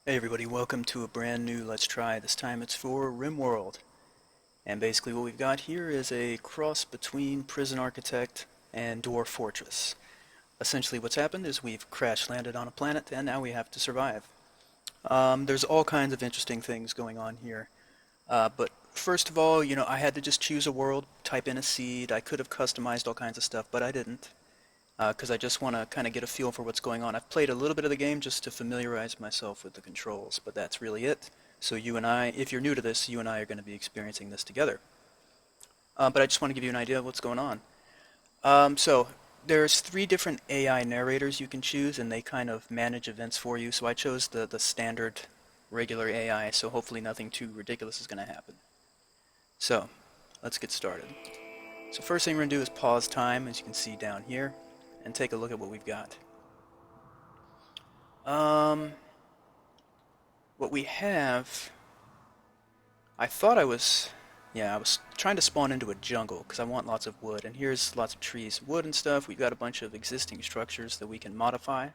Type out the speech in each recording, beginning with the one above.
Hey everybody, welcome to a brand new Let's Try. This time it's for Rimworld. And basically what we've got here is a cross between Prison Architect and Dwarf Fortress. Essentially what's happened is we've crash landed on a planet and now we have to survive. There's all kinds of interesting things going on here. But first of all, I had to just choose a world, type in a seed. I could have customized all kinds of stuff, but I didn't. Because I just want to kind of get a feel for what's going on. I've played a little bit of the game just to familiarize myself with the controls, but that's really it. So you and I, if you're new to this, you and I are going to be experiencing this together. But I just want to give you an idea of what's going on. So there's 3 different AI narrators you can choose, and they kind of manage events for you. So I chose the standard regular AI, so hopefully nothing too ridiculous is going to happen. So let's get started. So first thing we're going to do is pause time, as you can see down here, and take a look at what we've got. Um, what we have, I was trying to spawn into a jungle because I want lots of wood, and here's lots of trees, wood and stuff. We've got a bunch of existing structures that we can modify.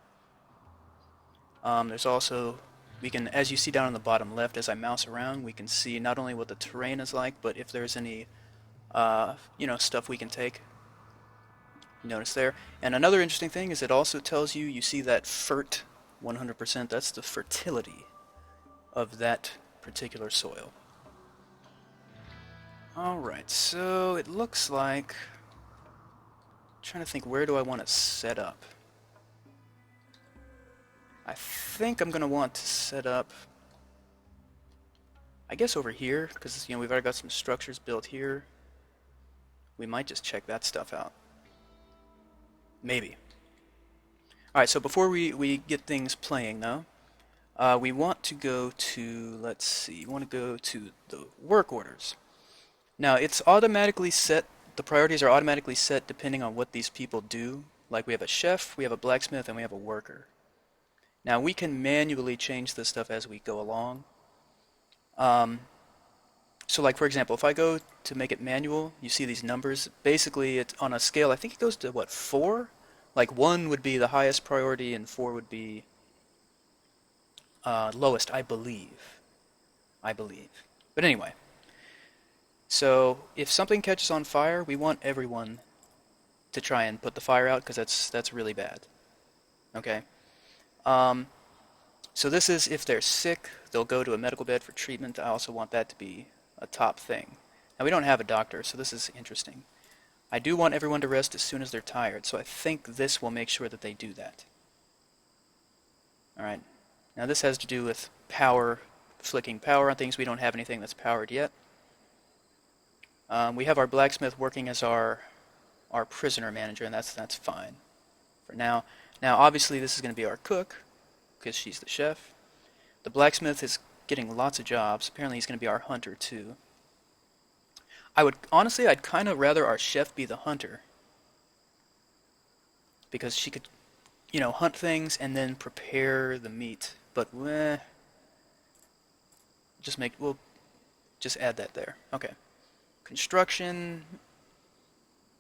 There's also, as you see down on the bottom left, as I mouse around, we can see not only what the terrain is like, but if there's any, stuff we can take. You notice there. And another interesting thing is it also tells you see that fert 100%, that's the fertility of that particular soil. Alright, so it looks like... I'm trying to think, where do I want to set up? I think I'm going to want to set up... I guess over here, because we've already got some structures built here. We might just check that stuff out. Maybe. Alright, so before we get things playing, though, we want to go to, let's see, we want to go to the work orders. Now, it's automatically set, the priorities are automatically set depending on what these people do. Like we have a chef, we have a blacksmith, and we have a worker. Now, we can manually change this stuff as we go along. So like, for example, if I go to make it manual, you see these numbers. Basically, it's on a scale, I think it goes to, what, 4? Like 1 would be the highest priority, and 4 would be lowest, I believe. But anyway, so if something catches on fire, we want everyone to try and put the fire out because that's really bad. Okay. So this is if they're sick, they'll go to a medical bed for treatment. I also want that to be a top thing. Now we don't have a doctor, so this is interesting. I do want everyone to rest as soon as they're tired, so I think this will make sure that they do that. Alright. Now this has to do with power, flicking power on things. We don't have anything that's powered yet. We have our blacksmith working as our prisoner manager, and that's fine for now. Now, obviously, this is going to be our cook, because she's the chef. The blacksmith is getting lots of jobs. Apparently, he's going to be our hunter, too. Honestly, I'd kind of rather our chef be the hunter, because she could, hunt things and then prepare the meat. But, we'll just add that there. Okay. Construction.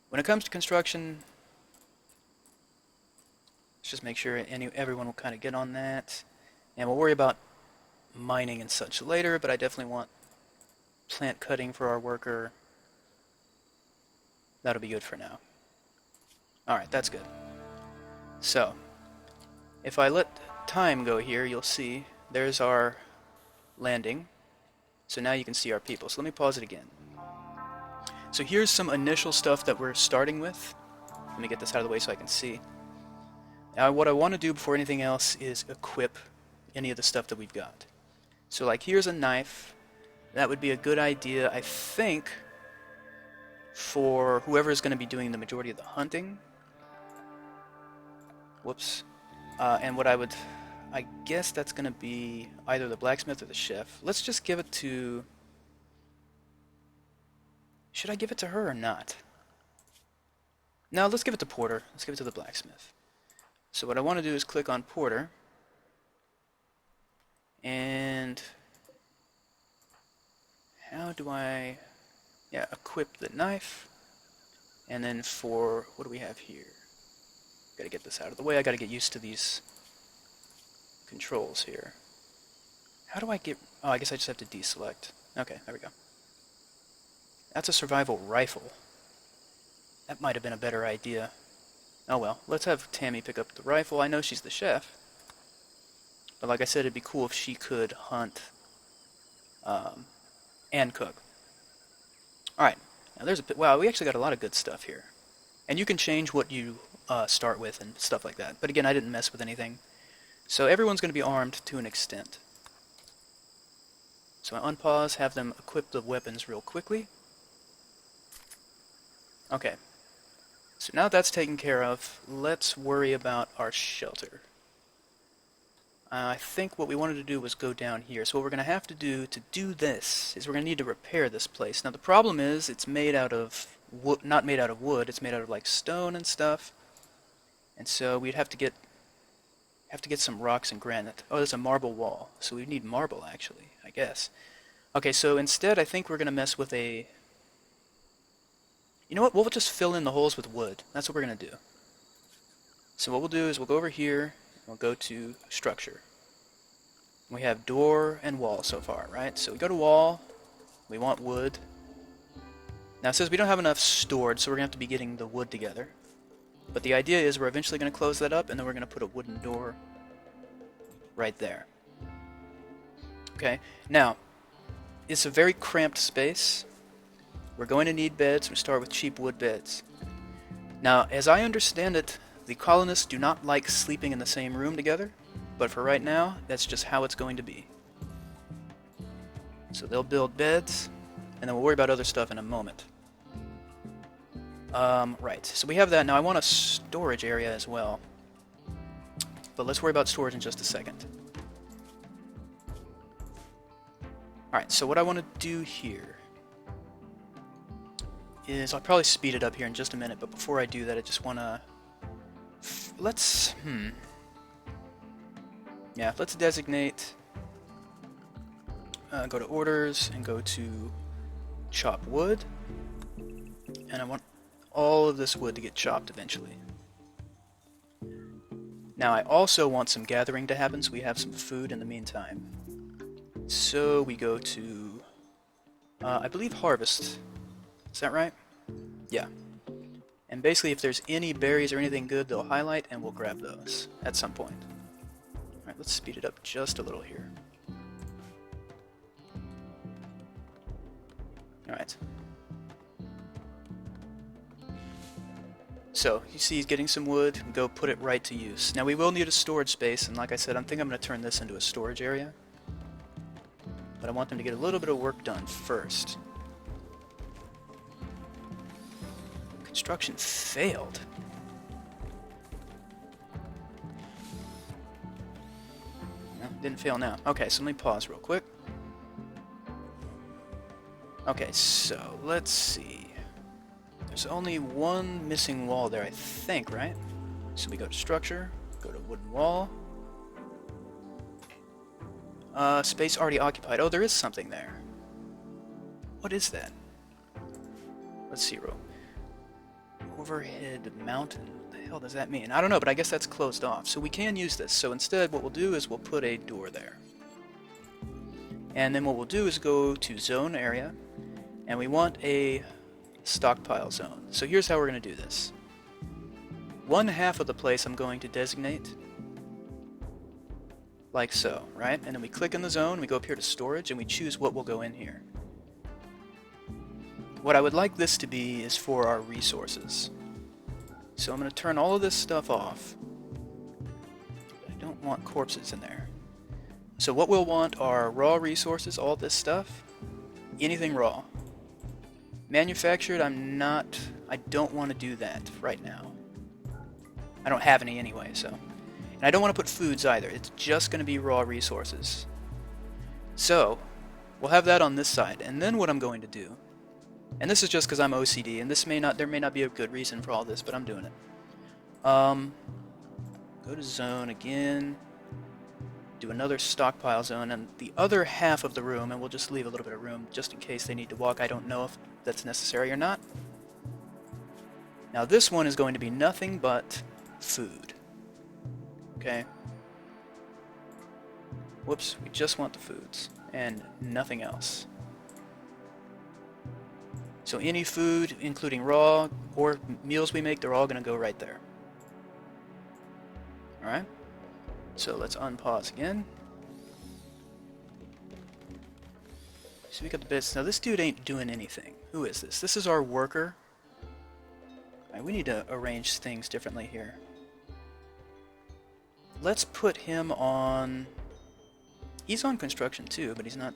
When it comes to construction, let's just make sure everyone will kind of get on that. And we'll worry about mining and such later, but I definitely want plant cutting for our worker. That'll be good for now. Alright, that's good. So, if I let time go here, you'll see there's our landing. So now you can see our people. So let me pause it again. So here's some initial stuff that we're starting with. Let me get this out of the way so I can see. Now what I want to do before anything else is equip any of the stuff that we've got. So like here's a knife. That would be a good idea, I think, for whoever is going to be doing the majority of the hunting. Whoops. And I guess that's going to be either the blacksmith or the chef. Let's just give it to... Should I give it to her or not? No, let's give it to Porter. Let's give it to the blacksmith. So what I want to do is click on Porter. And how do I... Yeah, equip the knife. And then for... What do we have here? Gotta get this out of the way. I gotta get used to these controls here. How do I get... Oh, I guess I just have to deselect. Okay, there we go. That's a survival rifle. That might have been a better idea. Oh well, let's have Tammy pick up the rifle. I know she's the chef. But like I said, it'd be cool if she could hunt and cook. Alright, now there's a bit... Wow, we actually got a lot of good stuff here. And you can change what you start with and stuff like that. But again, I didn't mess with anything. So everyone's going to be armed to an extent. So I unpause, have them equip the weapons real quickly. Okay. So now that's taken care of, let's worry about our shelter. I think what we wanted to do was go down here. So what we're going to have to do this is we're going to need to repair this place. Now the problem is it's made out of wood, not made out of wood, it's made out of like stone and stuff. And so we'd have to get some rocks and granite. Oh, there's a marble wall. So we need marble actually, I guess. Okay, so instead I think we're going to mess with a... You know what? We'll just fill in the holes with wood. That's what we're going to do. So what we'll do is we'll go over here, and we'll go to structure. We have door and wall so far, right? So we go to wall, we want wood. Now it says we don't have enough stored, so we're going to have to be getting the wood together. But the idea is we're eventually going to close that up, and then we're going to put a wooden door right there. Okay, now, it's a very cramped space. We're going to need beds. We start with cheap wood beds. Now, as I understand it, the colonists do not like sleeping in the same room together, but for right now, that's just how it's going to be. So they'll build beds, and then we'll worry about other stuff in a moment. Right, so we have that. Now I want a storage area as well, but let's worry about storage in just a second. Alright, so what I want to do here is, I'll probably speed it up here in just a minute, but before I do that, I just want to... Let's designate... go to orders, and go to chop wood, and I want all of this wood to get chopped eventually. Now I also want some gathering to happen, so we have some food in the meantime. So we go to, I believe harvest. Is that right? Yeah. And basically if there's any berries or anything good, they'll highlight and we'll grab those at some point. Alright, let's speed it up just a little here. Alright. So, you see he's getting some wood, we go put it right to use. Now we will need a storage space, and like I said, I think I'm going to turn this into a storage area. But I want them to get a little bit of work done first. Construction failed. No, didn't fail now. Okay, so let me pause real quick. Okay, so let's see. There's only one missing wall there, I think, right? So we go to structure, go to wooden wall. Space already occupied. Oh, there is something there. What is that? Let's see, overhead mountain. What the hell does that mean? I don't know, but I guess that's closed off. So we can use this. So instead, what we'll do is we'll put a door there. And then what we'll do is go to zone area, and we want a stockpile zone. So here's how we're going to do this. One half of the place I'm going to designate like so, right? And then we click in the zone, we go up here to storage, and we choose what will go in here. What I would like this to be is for our resources. So I'm going to turn all of this stuff off. I don't want corpses in there. So what we'll want are raw resources, all this stuff, anything raw. Manufactured, I don't want to do that right now. I don't have any anyway, so. And I don't want to put foods either. It's just going to be raw resources. So, we'll have that on this side. And then what I'm going to do, and this is just because I'm OCD, and there may not be a good reason for all this, but I'm doing it. Go to zone again. Do another stockpile zone, and the other half of the room, and we'll just leave a little bit of room just in case they need to walk. I don't know if that's necessary or not. Now this one is going to be nothing but food. Okay. Whoops, we just want the foods and nothing else. So any food, including raw or meals we make, they're all going to go right there. Alright, so let's unpause again. So we got the bits. Now this dude ain't doing anything. Who is this? This is our worker. Alright, we need to arrange things differently here. Let's put him on... He's on construction too, but he's not...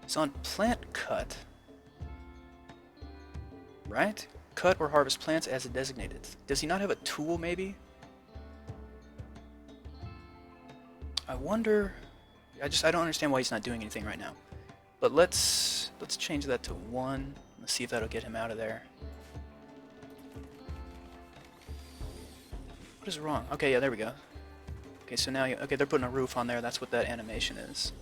He's on plant cut. Right? Cut or harvest plants as designated. Does he not have a tool, maybe? I wonder... I don't understand why he's not doing anything right now. But let's change that to 1. Let's see if that'll get him out of there. What is wrong? Okay, yeah, there we go. Okay, so now, okay, they're putting a roof on there. That's what that animation is.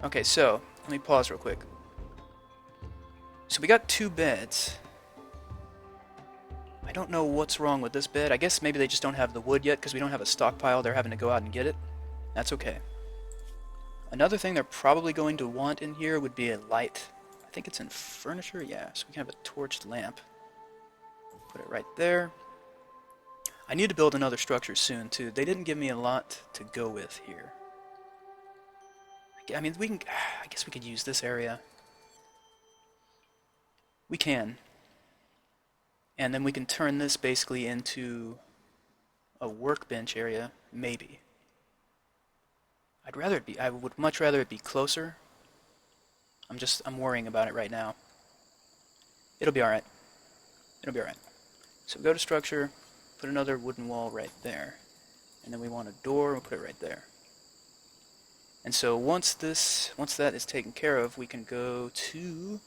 Okay, so, let me pause real quick. So we got 2 beds. I don't know what's wrong with this bed. I guess maybe they just don't have the wood yet because we don't have a stockpile. They're having to go out and get it. That's okay. Another thing they're probably going to want in here would be a light. I think it's in furniture, yeah. So we can have a torched lamp. Put it right there. I need to build another structure soon too. They didn't give me a lot to go with here. I mean, I guess we could use this area. We can. And then we can turn this basically into a workbench area, maybe. I would much rather it be closer. I'm worrying about it right now. It'll be alright. It'll be alright. So go to structure, put another wooden wall right there. And then we want a door, we'll put it right there. And so once that is taken care of, we can go to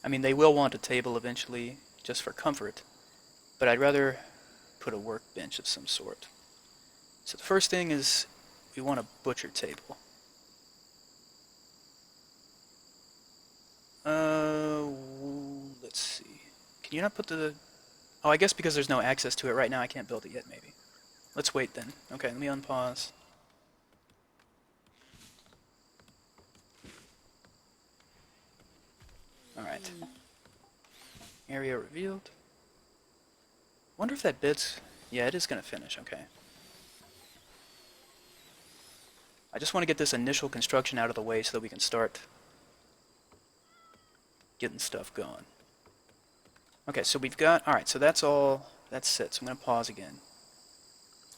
I mean, they will want a table eventually, just for comfort, but I'd rather put a workbench of some sort. So the first thing is we want a butcher table. Let's see. Can you not put the... Oh, I guess because there's no access to it right now, I can't build it yet, maybe. Let's wait then. Okay, let me unpause. Alright. Area revealed. Wonder if that bed's... Yeah, it is going to finish, okay. I just want to get this initial construction out of the way so that we can start getting stuff going. Okay, so we've got... Alright, so that's all... That's it. So I'm going to pause again.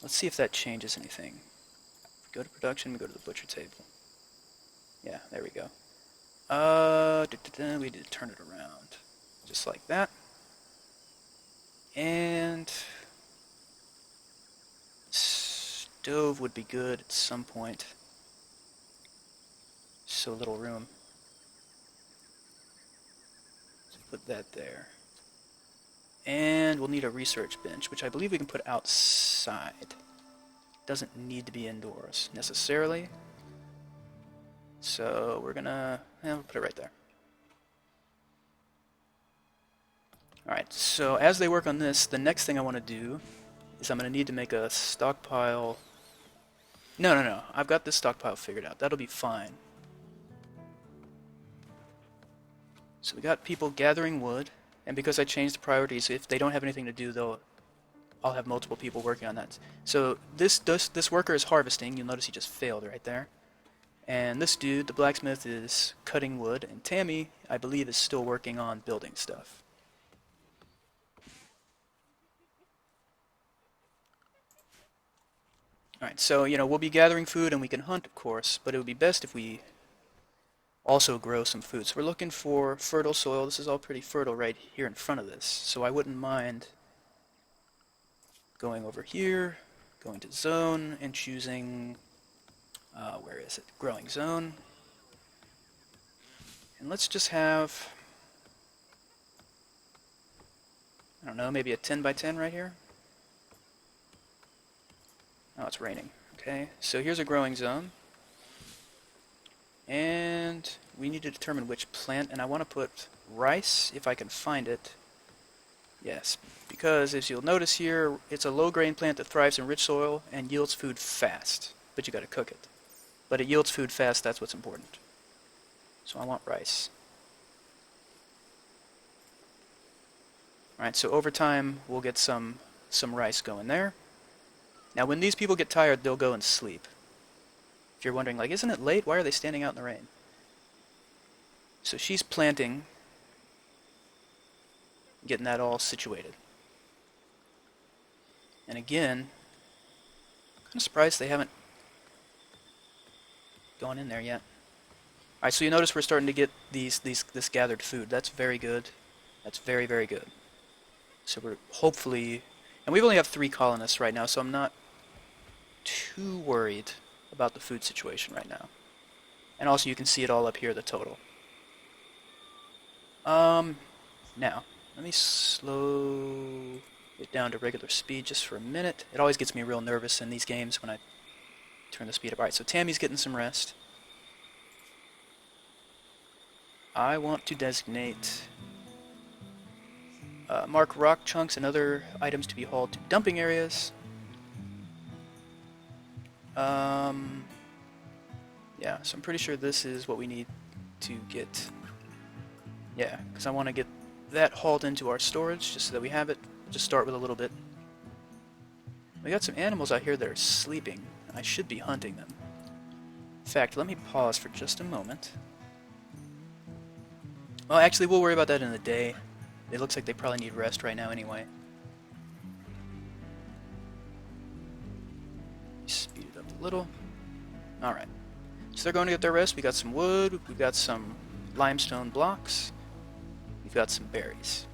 Let's see if that changes anything. Go to production, we go to the butcher table. Yeah, there we go. We need to turn it around. Just like that. And... Stove would be good at some point. So little room. So put that there. And we'll need a research bench, which I believe we can put outside. Doesn't need to be indoors, necessarily. So we're gonna... Yeah, we'll put it right there. Alright, so as they work on this, the next thing I want to do is I'm going to need to make a stockpile... No. I've got this stockpile figured out. That'll be fine. So we got people gathering wood, and because I changed the priorities, if they don't have anything to do, I'll have multiple people working on that. So this worker is harvesting. You'll notice he just failed right there. And this dude, the blacksmith, is cutting wood, and Tammy, I believe, is still working on building stuff. Alright, so, we'll be gathering food and we can hunt, of course, but it would be best if we also grow some food. So we're looking for fertile soil. This is all pretty fertile right here in front of this, so I wouldn't mind going over here, going to zone, and choosing, where is it? Growing zone. And let's just have, I don't know, maybe a 10 by 10 right here. Oh, it's raining. Okay, so here's a growing zone. And we need to determine which plant, and I want to put rice, if I can find it, Yes, because as you'll notice here, it's a low-grain plant that thrives in rich soil and yields food fast, but you gotta cook it. But it yields food fast, that's what's important. So I want rice. Alright, so over time, we'll get some rice going there. Now when these people get tired, they'll go and sleep. If you're wondering, like, isn't it late? Why are they standing out in the rain? So she's planting, getting that all situated. And again, I'm kind of surprised they haven't gone in there yet. Alright, so you notice we're starting to get this gathered food. That's very good. That's very, very good. So we're hopefully... And we only have 3 colonists right now, so I'm not too worried about the food situation right now. And also you can see it all up here, the total. Now, let me slow it down to regular speed just for a minute. It always gets me real nervous in these games when I turn the speed up. Alright, so Tammy's getting some rest. I want to designate mark rock chunks and other items to be hauled to dumping areas. Yeah, so I'm pretty sure this is what we need to get. Yeah, because I want to get that hauled into our storage just so that we have it. Just start with a little bit. We got some animals out here that are sleeping. I should be hunting them. In fact, let me pause for just a moment. Well, actually, we'll worry about that in the day. It looks like they probably need rest right now anyway. Speed it up a little. Alright. So they're going to get their rest. We got some wood. We've got some limestone blocks. We've got some berries.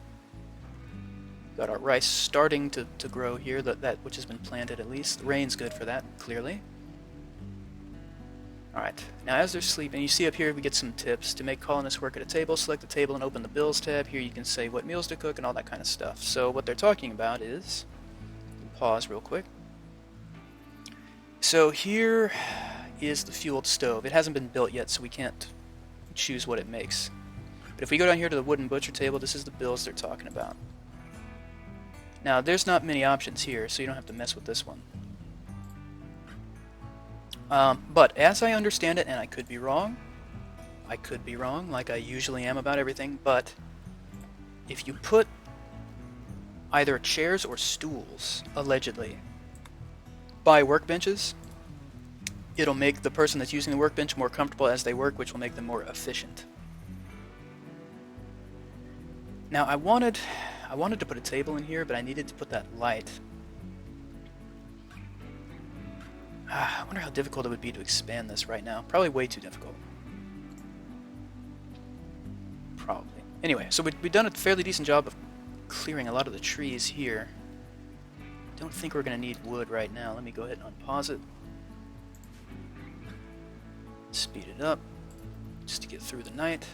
We've got our rice starting to grow here, that which has been planted at least. The rain's good for that, clearly. Alright, now as they're sleeping, you see up here we get some tips. To make colonists work at a table, select the table and open the bills tab. Here you can say what meals to cook and all that kind of stuff. So what they're talking about is... Pause real quick. So here is the fueled stove. It hasn't been built yet, so we can't choose what it makes. But if we go down here to the wooden butcher table, this is the bills they're talking about. Now, there's not many options here, so you don't have to mess with this one. But as I understand it, and I could be wrong, like I usually am about everything, but if you put either chairs or stools, allegedly, by workbenches, it'll make the person that's using the workbench more comfortable as they work, which will make them more efficient. Now, I wanted to put a table in here, but I needed to put that light. I wonder how difficult it would be to expand this right now. Probably way too difficult. Probably. Anyway, so we've done a fairly decent job of clearing a lot of the trees here. Don't think we're going to need wood right now. Let me go ahead and unpause it. Speed it up, just to get through the night.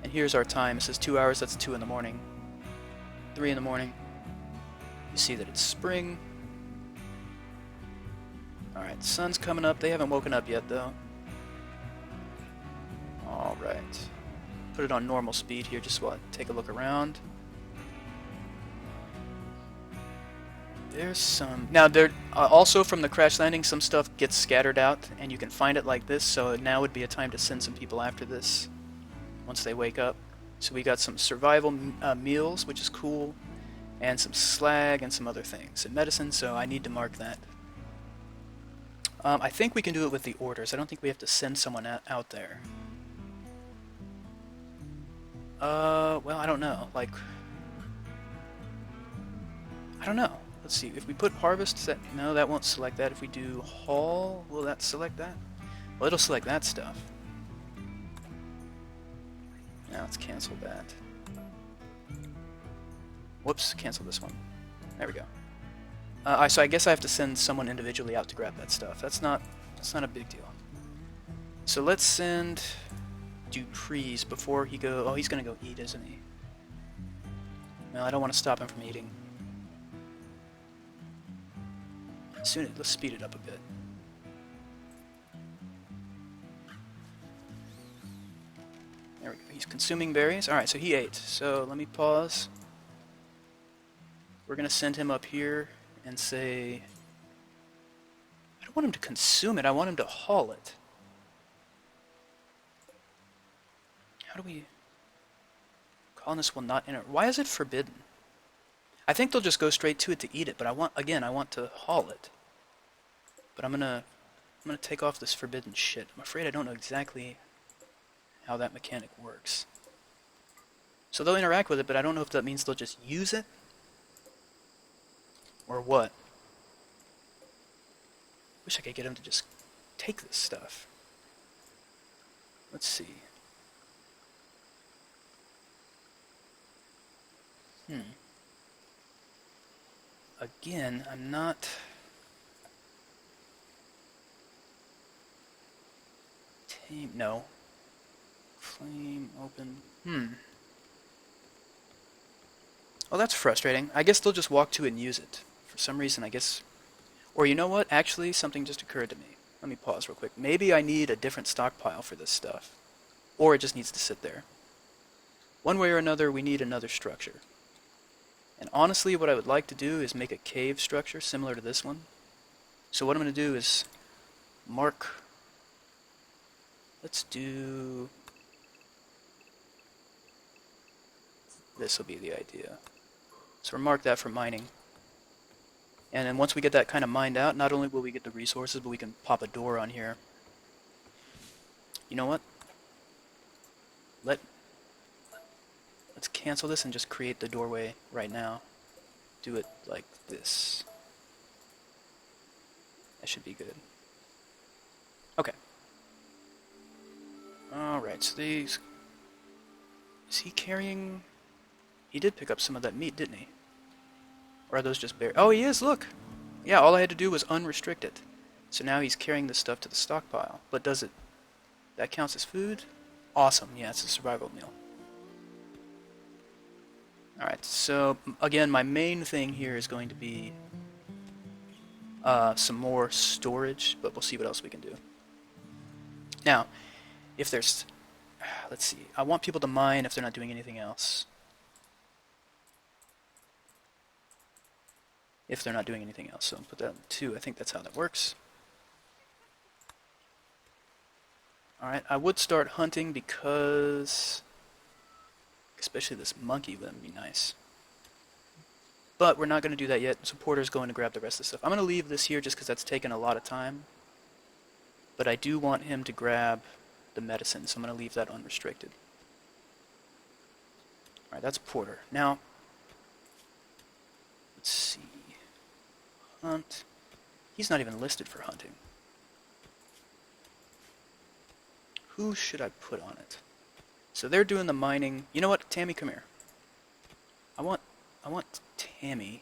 And here's our time. It says 2 hours, that's 2 in the morning. 3 in the morning. You see that it's spring. Alright, sun's coming up. They haven't woken up yet, though. Alright. Put it on normal speed here just while I take a look around. There's some... Now, there also from the crash landing, some stuff gets scattered out, and you can find it like this, so now would be a time to send some people after this once they wake up. So we got some survival meals, which is cool, and some slag and some other things, and medicine, so I need to mark that. I think we can do it with the orders. I don't think we have to send someone out there. Well, I don't know. Like, I don't know. Let's see. If we put harvest, no, that won't select that. If we do haul, will that select that? Well, it'll select that stuff. Now let's cancel that. Whoops, cancel this one. There we go. So I guess I have to send someone individually out to grab that stuff. That's not a big deal. So let's send Dupree's before he go. Oh, he's gonna go eat, isn't he? No, I don't want to stop him from eating. Soon, let's speed it up a bit. There we go. He's consuming berries. Alright, so he ate. So let me pause. We're going to send him up here and say... I don't want him to consume it, I want him to haul it. How do we... Colonists will not enter. Why is it forbidden? I think they'll just go straight to it to eat it, but I want to haul it. But I'm gonna take off this forbidden shit. I'm afraid I don't know exactly how that mechanic works. So they'll interact with it, but I don't know if that means they'll just use it or what. Wish I could get them to just take this stuff. Let's see. Again, I'm not... Tame... No. Flame open... Oh, that's frustrating. I guess they'll just walk to it and use it. For some reason, I guess... Or you know what? Actually, something just occurred to me. Let me pause real quick. Maybe I need a different stockpile for this stuff. Or it just needs to sit there. One way or another, we need another structure. And honestly, what I would like to do is make a cave structure similar to this one. So what I'm going to do is mark... Let's do... This will be the idea. So we'll mark that for mining. And then once we get that kind of mined out, not only will we get the resources, but we can pop a door on here. You know what? Let's cancel this and just create the doorway right now. Do it like this. That should be good. Okay. Alright, so these... Is he carrying... He did pick up some of that meat, didn't he? Or are those just berries? Oh, he is, look! Yeah, all I had to do was unrestrict it. So now he's carrying this stuff to the stockpile. But does it... That counts as food? Awesome, yeah, it's a survival meal. Alright, so again, my main thing here is going to be some more storage, but we'll see what else we can do. Now, if there's... Let's see, I want people to mine if they're not doing anything else. If they're not doing anything else, so put that on 2, I think that's how that works. Alright, I would start hunting because... Especially this monkey would be nice. But we're not going to do that yet, so Porter's going to grab the rest of the stuff. I'm going to leave this here just because that's taken a lot of time. But I do want him to grab the medicine, so I'm going to leave that unrestricted. Alright, that's Porter. Now, let's see. Hunt. He's not even listed for hunting. Who should I put on it? So they're doing the mining. You know what? Tammy, come here. I want Tammy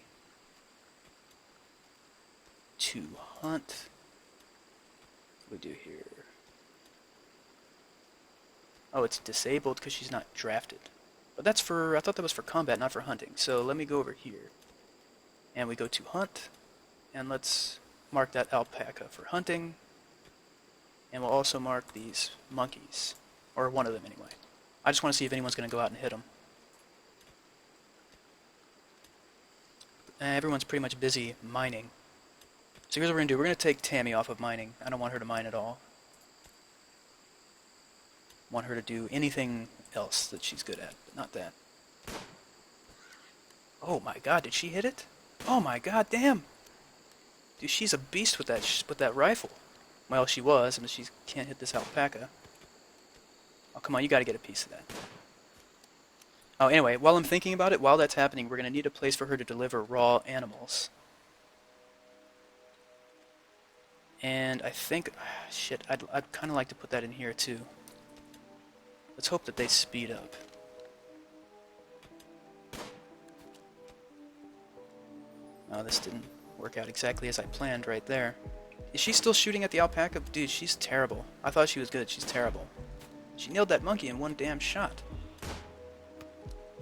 to hunt. What do we do here? Oh, it's disabled because she's not drafted. But that's for... I thought that was for combat, not for hunting. So let me go over here. And we go to hunt. And let's mark that alpaca for hunting. And we'll also mark these monkeys. Or one of them, anyway. I just want to see if anyone's going to go out and hit them. Everyone's pretty much busy mining. So here's what we're going to do. We're going to take Tammy off of mining. I don't want her to mine at all. I want her to do anything else that she's good at, but not that. Oh my god, did she hit it? Oh my god, damn! Dude, she's a beast with that rifle. Well, she was, and she can't hit this alpaca. Oh, come on, you gotta get a piece of that. Oh, anyway, while I'm thinking about it, while that's happening, we're gonna need a place for her to deliver raw animals. And I think... Shit, I'd kind of like to put that in here, too. Let's hope that they speed up. Oh, this didn't work out exactly as I planned right there. Is she still shooting at the alpaca? Dude, she's terrible. I thought she was good. She's terrible. She nailed that monkey in one damn shot.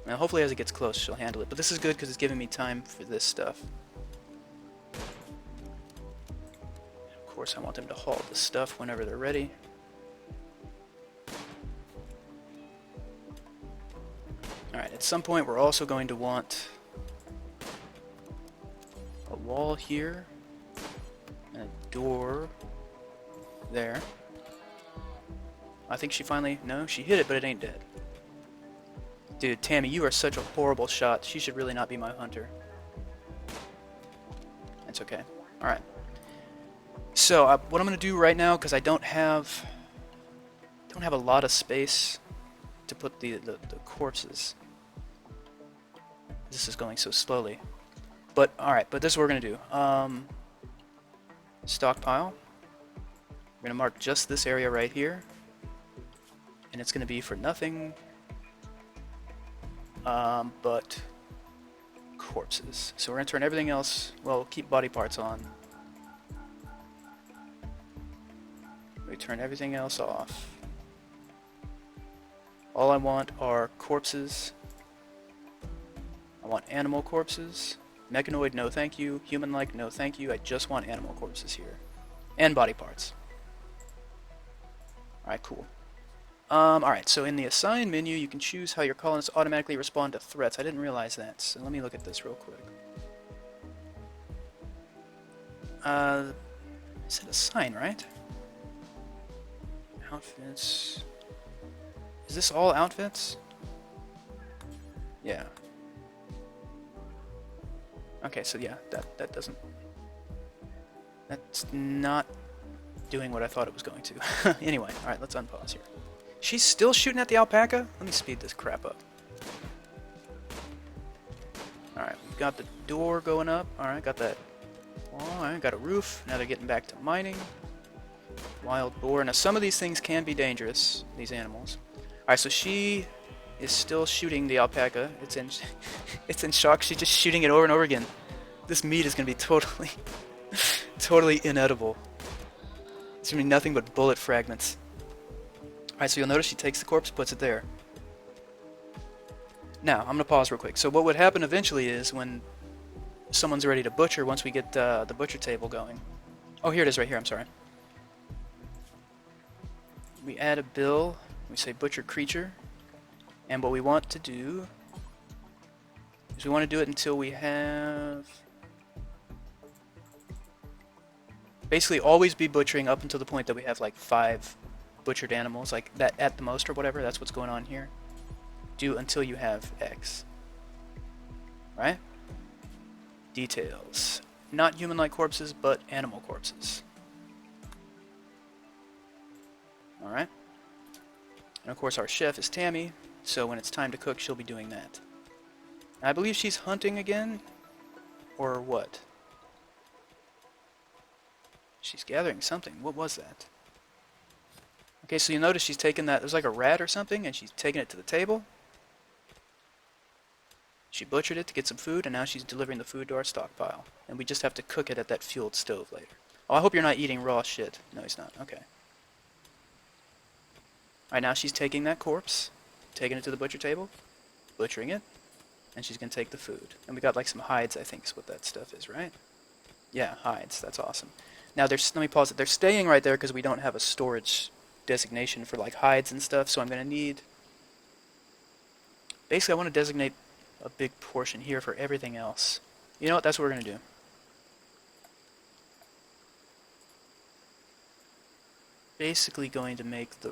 Now, hopefully as it gets close, she'll handle it. But this is good because it's giving me time for this stuff. Of course, I want them to haul this stuff whenever they're ready. At some point we're also going to want a wall here and a door there. I think she finally... No, she hit it, but it ain't dead. Dude, Tammy, you are such a horrible shot. She should really not be my hunter. It's okay. Alright. So, what I'm going to do right now, because I don't have a lot of space to put the corpses. This is going so slowly. But, alright, but this is what we're going to do. Stockpile. We're going to mark just this area right here. And it's going to be for nothing but corpses. So we're going to turn everything else, well, we'll keep body parts on. We turn everything else off. All I want are corpses. I want animal corpses. Mechanoid, no thank you. Human-like, no thank you. I just want animal corpses here. And body parts. Alright, cool. Alright, so in the assign menu, you can choose how your colonists automatically respond to threats. I didn't realize that, so let me look at this real quick. Is it assign, right? Outfits. Is this all outfits? Yeah. Okay, so yeah, that doesn't... That's not doing what I thought it was going to. Anyway, alright, let's unpause here. She's still shooting at the alpaca? Let me speed this crap up. Alright, we've got the door going up. Alright, got that. Alright, got a roof. Now they're getting back to mining. Wild boar. Now some of these things can be dangerous, these animals. Alright, so she is still shooting the alpaca. It's in it's in shock. She's just shooting it over and over again. This meat is gonna be totally totally inedible. It's gonna be nothing but bullet fragments. Alright, so you'll notice she takes the corpse, puts it there. Now, I'm going to pause real quick. So what would happen eventually is when someone's ready to butcher, once we get the butcher table going. Oh, here it is right here, I'm sorry. We add a bill, we say butcher creature, and what we want to do is we want to do it until we have... Basically always be butchering up until the point that we have like 5 butchered animals, like that at the most or whatever. That's what's going on here. Do until you have X. Right? Details. Not human-like corpses, but animal corpses. Alright? And of course our chef is Tammy, so when it's time to cook, she'll be doing that. And I believe she's hunting again, or what? She's gathering something. What was that? Okay, so you notice she's taking that, there's like a rat or something, and she's taking it to the table. She butchered it to get some food, and now she's delivering the food to our stockpile. And we just have to cook it at that fueled stove later. Oh, I hope you're not eating raw shit. No, he's not. Okay. Alright, now she's taking that corpse, taking it to the butcher table, butchering it, and she's going to take the food. And we got like some hides, I think is what that stuff is, right? Yeah, hides. That's awesome. Now, let me pause it. They're staying right there because we don't have a storage designation for like hides and stuff, so I'm going to need... Basically, I want to designate a big portion here for everything else. You know what? That's what we're going to do. Basically going to make the...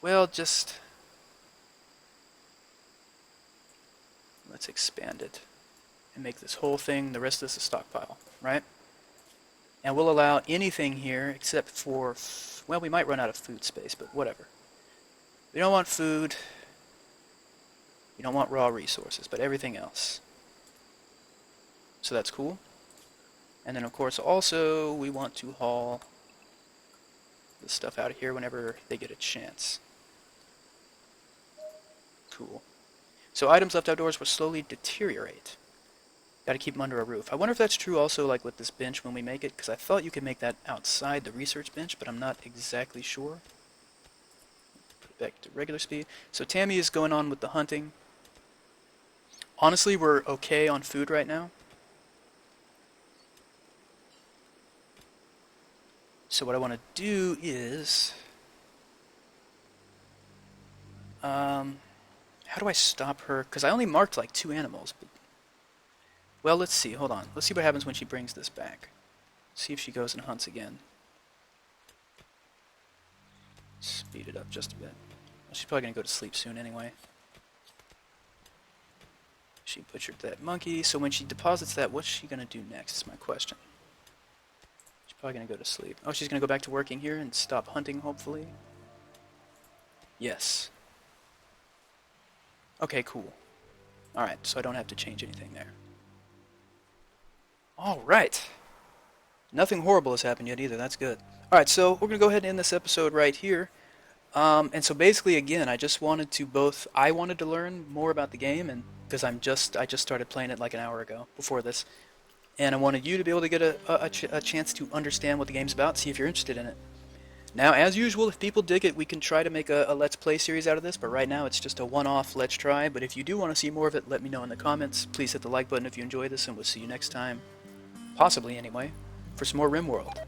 Well, just... Let's expand it and make this whole thing, the rest of this a stockpile, right? And we'll allow anything here except for... Well, we might run out of food space, but whatever. We don't want food. We don't want raw resources, but everything else. So that's cool. And then, of course, also, we want to haul this stuff out of here whenever they get a chance. Cool. So items left outdoors will slowly deteriorate. Got to keep them under a roof. I wonder if that's true also like with this bench when we make it, because I thought you could make that outside the research bench, but I'm not exactly sure. Put it back to regular speed. So Tammy is going on with the hunting. Honestly, we're okay on food right now. So what I want to do is... how How do I stop her? Because I only marked like 2 animals. But... Well, let's see. Hold on. Let's see what happens when she brings this back. See if she goes and hunts again. Speed it up just a bit. Well, she's probably going to go to sleep soon anyway. She butchered that monkey, so when she deposits that, what's she going to do next is my question. She's probably going to go to sleep. Oh, she's going to go back to working here and stop hunting, hopefully. Yes. Okay, cool. Alright, so I don't have to change anything there. Alright. Nothing horrible has happened yet either, that's good. Alright, so we're going to go ahead and end this episode right here. And so basically, again, I just wanted to I wanted to learn more about the game, and because I just started playing it like an hour ago before this, and I wanted you to be able to get a chance to understand what the game's about, see if you're interested in it. Now, as usual, if people dig it, we can try to make a Let's Play series out of this, but right now it's just a one-off Let's Try, but if you do want to see more of it, let me know in the comments. Please hit the like button if you enjoy this, and we'll see you next time, possibly anyway, for some more Rimworld.